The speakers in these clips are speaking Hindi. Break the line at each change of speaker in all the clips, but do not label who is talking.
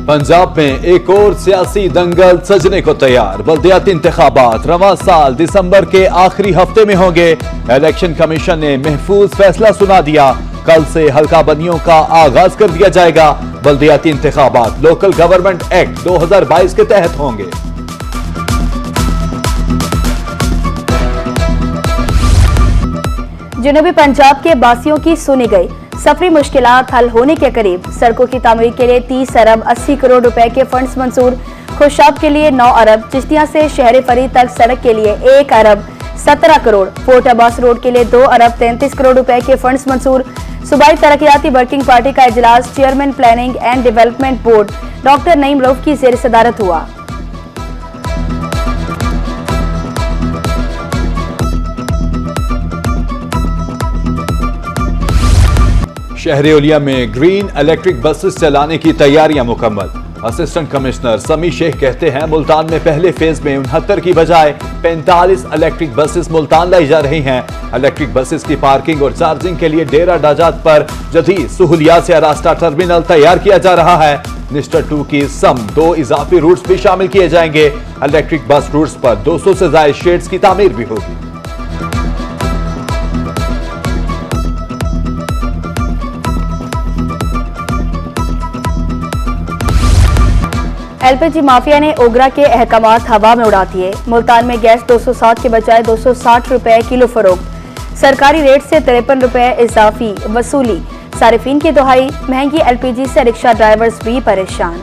पंजाब में एक और सियासी दंगल सजने को तैयार। बल्दियाती इंतखाबात रवां साल दिसंबर के आखिरी हफ्ते में होंगे। इलेक्शन कमीशन ने महफूज फैसला सुना दिया। कल से हल्का बंदियों का आगाज कर दिया जाएगा। बल्दियाती इंतखाबात लोकल गवर्नमेंट एक्ट 2022 के तहत होंगे।
जनूबी पंजाब के बासियों की सुनी गई सफरी मुश्किलात हल होने के करीब। सड़कों की तामीर के लिए 30 अरब 80 करोड़ रुपए के फंड्स मंजूर। खुशाब के लिए 9 अरब, चिश्तिया से शहर फरीद तक सड़क के लिए 1 अरब 17 करोड़, फोर्ट अब्बास रोड के लिए 2 अरब 33 करोड़ रुपए के फंड्स मंजूर। सूबाई तरक्याती वर्किंग पार्टी का इजलास chairman planning and development board doctor Naeem Rauf की ज़ेर सदारत हुआ।
शहर ओलिया में ग्रीन इलेक्ट्रिक बसेस चलाने की तैयारियां मुकम्मल। असिस्टेंट कमिश्नर समी शेख कहते हैं मुल्तान में पहले फेज में 69 की बजाय 45 इलेक्ट्रिक बसेस मुल्तान लाई जा रही हैं। इलेक्ट्रिक बसेस की पार्किंग और चार्जिंग के लिए डेरा डाजात पर जदीद सहूलियात से रास्ता टर्मिनल तैयार किया जा रहा है। निस्टर 2 की सम 2 इजाफी रूट्स भी शामिल किए जाएंगे। इलेक्ट्रिक बस रूट्स पर 200 से ज्यादा शेड्स की तामीर भी होगी।
एलपीजी माफिया ने ओगरा के अहकामात हवा में उड़ा दिए। मुल्तान में गैस 260 के बजाय 260 रुपए किलो फरोख्त। सरकारी रेट से 53 रुपए इजाफी वसूली। सारिफीन की दुहाई, महंगी एलपीजी से रिक्शा ड्राइवर्स भी परेशान।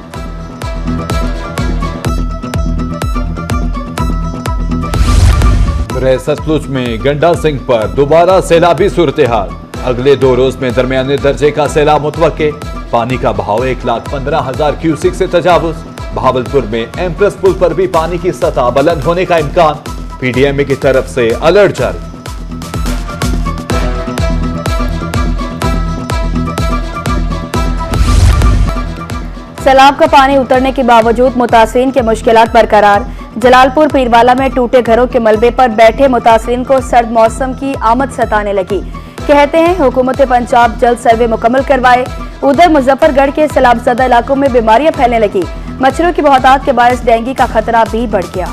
सतलुज में गंडा सिंह पर दोबारा सैलाबी सूरत हाल। अगले 2 रोज में दरमियाने दर्जे का सैलाब मुतवक्के। पानी का बहाव 1,15,000 क्यूसिक से तजावुज। बहावलपुर में एम्प्रेस पुल पर भी पानी की सतह बुलंद होने का इम्कान। पीडीएमए की तरफ से अलर्ट जारी।
सैलाब का पानी उतरने के बावजूद मुतासिरीन के मुश्किलात बरकरार। जलालपुर पीरवाला में टूटे घरों के मलबे पर बैठे मुतासिरीन को सर्द मौसम की आमद सताने लगी। कहते हैं हुकूमत पंजाब जल्द सर्वे मुकम्मल करवाए। उधर मुजफ्फरगढ़ के सैलाबज़दा इलाकों में बीमारियां फैलने लगी। मच्छरों की बहुतात के बायस डेंगू का खतरा भी बढ़ गया।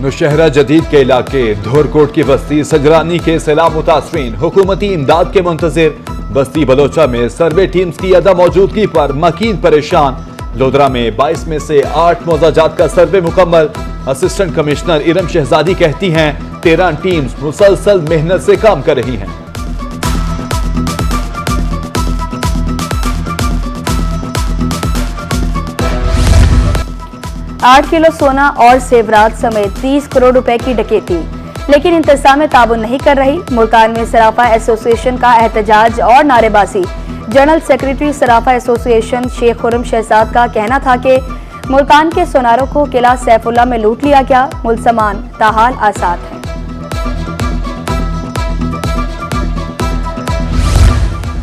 नौशहरा जदीद के इलाके धोरकोट की बस्ती सजरानी के सैलाब मुतासरीन हुकूमती इमदाद के मुंतजिर। बस्ती बलोचा में सर्वे टीम्स की अदा मौजूदगी पर मकीन परेशान। लोधरा में 22 में से 8 मौजाजात का सर्वे मुकम्मल। असिस्टेंट कमिश्नर इरम शहजादी कहती हैं 13 टीम्स मुसलसल मेहनत से काम कर रही हैं।
आठ किलो सोना और सेवरात समेत 30 करोड़ रुपए की डकैती, लेकिन इंतजाम ताबुन नहीं कर रही। मुल्तान में सराफा एसोसिएशन का एहतजाज और नारेबाजी। जनरल सेक्रेटरी सराफा एसोसिएशन शेख खुर्रम शहजाद का कहना था कि मुल्तान के सोनारों को किला सैफुल्ला में लूट लिया गया। मुल्जमान ताहाल आसाद हैं।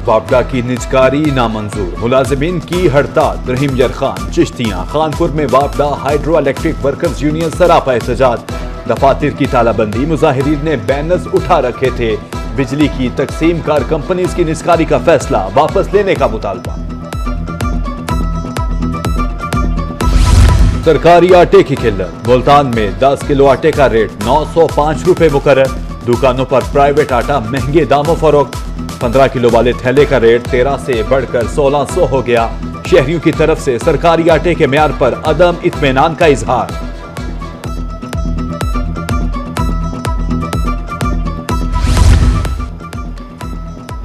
वापडा की निजकारी नामंजूर। मुलाजिमीन की हड़ताल। रहीम यर खान चिश्तियां खानपुर में वापडा हाइड्रो इलेक्ट्रिक वर्कर्स यूनियन सरापा एहतजाज। दफातर की तालाबंदी। मुजाहिरीन ने बैनर्स उठा रखे थे। बिजली की तकसीम कार कंपनीज की निजकारी का फैसला वापस लेने का मुतालबा। सरकारी आटे की किल्लत। मुल्तान में 10 किलो आटे का रेट 905 रुपए मुकर्रर। दुकानों पर प्राइवेट आटा महंगे दामों फरोख्त। 15 किलो वाले थैले का रेट 13 से बढ़कर 1600 हो गया। शहरियों की तरफ से सरकारी आटे के म्यार पर अदम इत्मीनान का इजहार।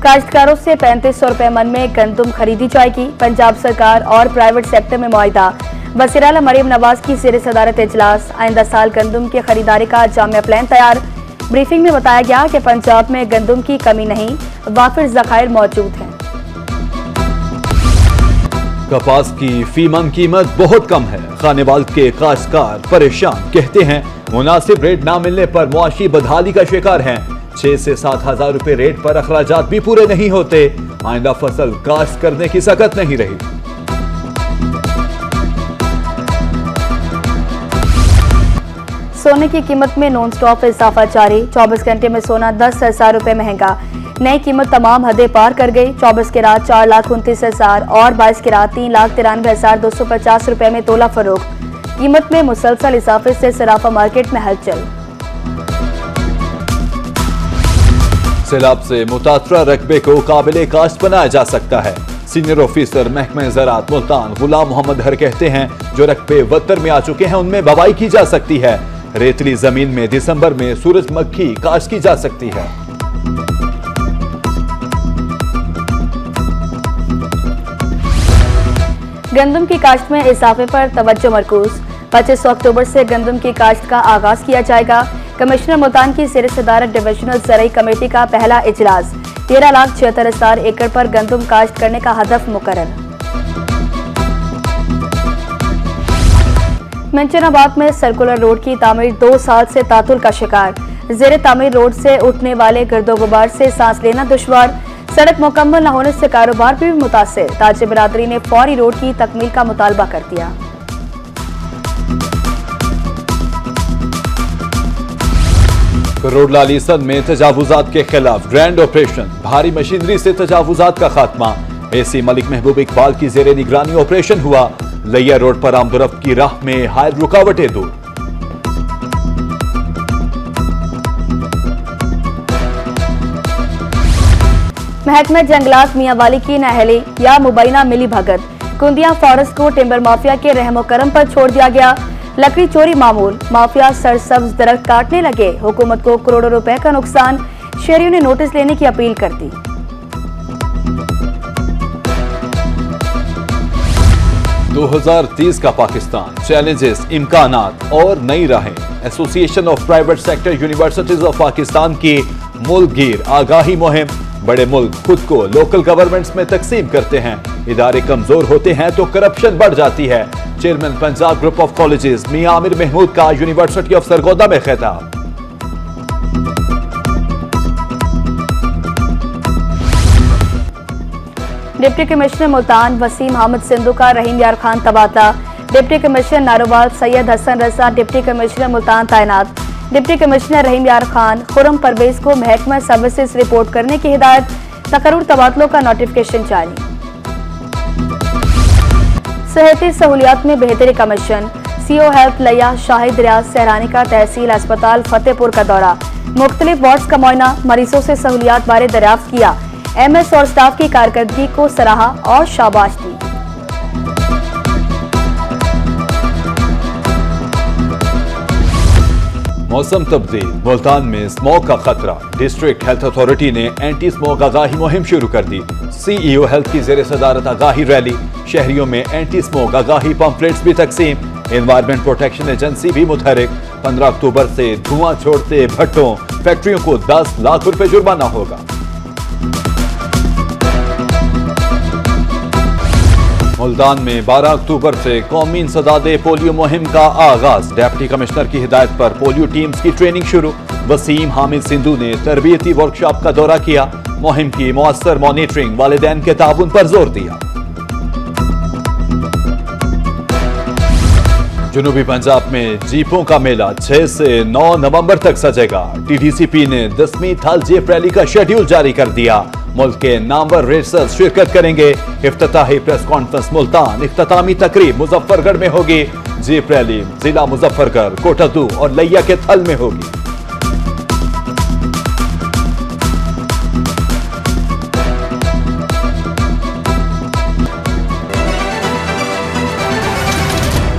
काश्तकारों से 3500 रुपए मन में गंदुम खरीदी जाएगी। पंजाब सरकार और प्राइवेट सेक्टर में मुआहिदा। वज़ीर आला मरियम नवाज की ज़ेर सदारत इजलास। आइंदा साल गंदुम की खरीदारी का जामिया प्लान तैयार। ब्रीफिंग में बताया गया कि पंजाब में गंदुम की कमी नहीं, वाफिर ज़खायर मौजूद हैं।
कपास की फीमन कीमत बहुत कम है। खानेवाल के काश्तकार परेशान। कहते हैं मुनासिब रेट न मिलने पर मुआशी बदहाली का शिकार हैं। 6 से 7 हजार रुपए रेट पर अखराजात भी पूरे नहीं होते। आइंदा फसल काश्त करने की सकत नहीं रही। सोने की कीमत में नॉन स्टॉप इजाफा जारी। 24 घंटे में सोना 10,000 रुपए महंगा।
नई कीमत तमाम हदें पार कर गई। 24 के रात 4,29,000 और 22 के रात 3,93,250 रुपए में तोला फरोख्त। कीमत में मुसलसल इजाफे से सराफा मार्केट में हलचल।
सैलाब से मुतासरा रकबे को काबिले काश्त बनाया जा सकता है। सीनियर ऑफिसर महकमे ज़राअत मुल्तान गुलाम मोहम्मद हर कहते हैं, जो रकबे वत्तर में आ चुके हैं उनमें बवाई की जा सकती है। रेतली जमीन में दिसंबर में सूरजमुखी काश्त की जा सकती है।
गंदम की काश्त में इजाफे पर तवज्जो मरकूज। 25 अक्टूबर से गंदम की काश्त का आगाज किया जाएगा। कमिश्नर मुल्तान की ज़ेर सदारत डिविजनल ज़राई कमेटी का पहला इजलास। 13,76,000 एकड़ पर गंदम काश्त करने का हदफ मुकर्रर। मंचनाबाद में सर्कुलर रोड की तामीर 2 साल से तातुल का शिकार। ज़ेर तामीर रोड से उठने वाले गर्दो गुबार से सांस लेना दुश्वार। सड़क मुकम्मल न होने से कारोबार भी मुतासिर। ताजे बिरादरी ने फौरी रोड की तकमील का मुतालबा कर दिया।
करोड़ लाली सन में तजावुजात के खिलाफ ग्रैंड ऑपरेशन। भारी मशीनरी से तजावुजात का खात्मा। एसी मलिक महबूब इकबाल की जेर निगरानी ऑपरेशन हुआ। लैया रोड पर आमदरफ्त की राह में हायर रुकावटें दूर।
महकमा जंगलात मियांवाली की नाअहली या मुबैना मिली भगत। कुंदिया फॉरेस्ट को टिम्बर माफिया के रहमो करम पर छोड़ दिया गया। लकड़ी चोरी मामूल। माफिया सरसब्ज दरख्त काटने लगे। हुकूमत को करोड़ों रुपए का नुकसान। शहरियों ने नोटिस लेने की अपील कर दी।
दो 2030 का पाकिस्तान, चैलेंजेस, इम्कानात और नई राहें। Association of private sector universities of Pakistan की मुल्कगीर आगाही मुहिम। बड़े मुल्क खुद को लोकल गवर्नमेंट्स में तकसीम करते हैं। इदारे कमजोर होते हैं तो करप्शन बढ़ जाती है। Chairman Punjab group of colleges Mian Aamir Mahmood का यूनिवर्सिटी ऑफ सरगोदा में खिताब।
डिप्टी कमिश्नर मुल्तान वसीम अहमद सिंधु का रहीम यार खान तबादला। Deputy commissioner Narowal Syed Hassan Raza deputy commissioner Multan तैनात। डिप्टी कमिश्नर रहीम यार खान खुरम परवेज को महकमा सर्विसेज रिपोर्ट करने की हिदायत। तकर्रुर तबादलों का नोटिफिकेशन जारी। सेहती सहूलियात में बेहतरी का मिशन। सीओ हेल्थ लिया शाहिद रियाज सहरानी का तहसील अस्पताल फतेहपुर का दौरा। मुख्तलिफ वार्ड्स का मुआयना। मरीजों से सहूलियात बारे दरियाफ्त किया। एमएस और स्टाफ की कारकर्दगी को सराहा और शाबाश दी।
मौसम तब्दील। मुल्तान में स्मोक का खतरा। डिस्ट्रिक्ट हेल्थ अथॉरिटी ने एंटी स्मोक आगाही मुहिम शुरू कर दी। सीईओ हेल्थ की जेर सदारत आगाही रैली। शहरियों में एंटी स्मोक आगाही पंफलेट्स भी तकसीम। एनवायरमेंट प्रोटेक्शन एजेंसी भी मुतहरिक। 15 अक्टूबर से धुआं छोड़ते भट्टों फैक्ट्रियों को 10 लाख रुपए जुर्माना होगा। मुल्तान में 12 अक्टूबर से कौमी इंसदादे पोलियो मुहिम का आगाज। डिप्टी कमिश्नर की हिदायत पर पोलियो टीम्स की ट्रेनिंग शुरू। वसीम हामिद सिंधु ने तरबियती वर्कशॉप का दौरा किया। मुहिम की मौसर मॉनिटरिंग, वालिदैन के ताउन पर जोर दिया। जनूबी पंजाब में जीपों का मेला 6 से 9 नवंबर तक सजेगा। टीडीसीपी ने 10वीं थल जीप रैली का शेड्यूल जारी कर दिया। मुल्क के नामवर रेसर्स शिरकत करेंगे। इफ्तिताही प्रेस कॉन्फ्रेंस मुल्तान। इख्तितामी तकरीब मुजफ्फरगढ़ में होगी। जीप रैली जिला मुजफ्फरगढ़, कोटद्दू और लैया के थल में होगी।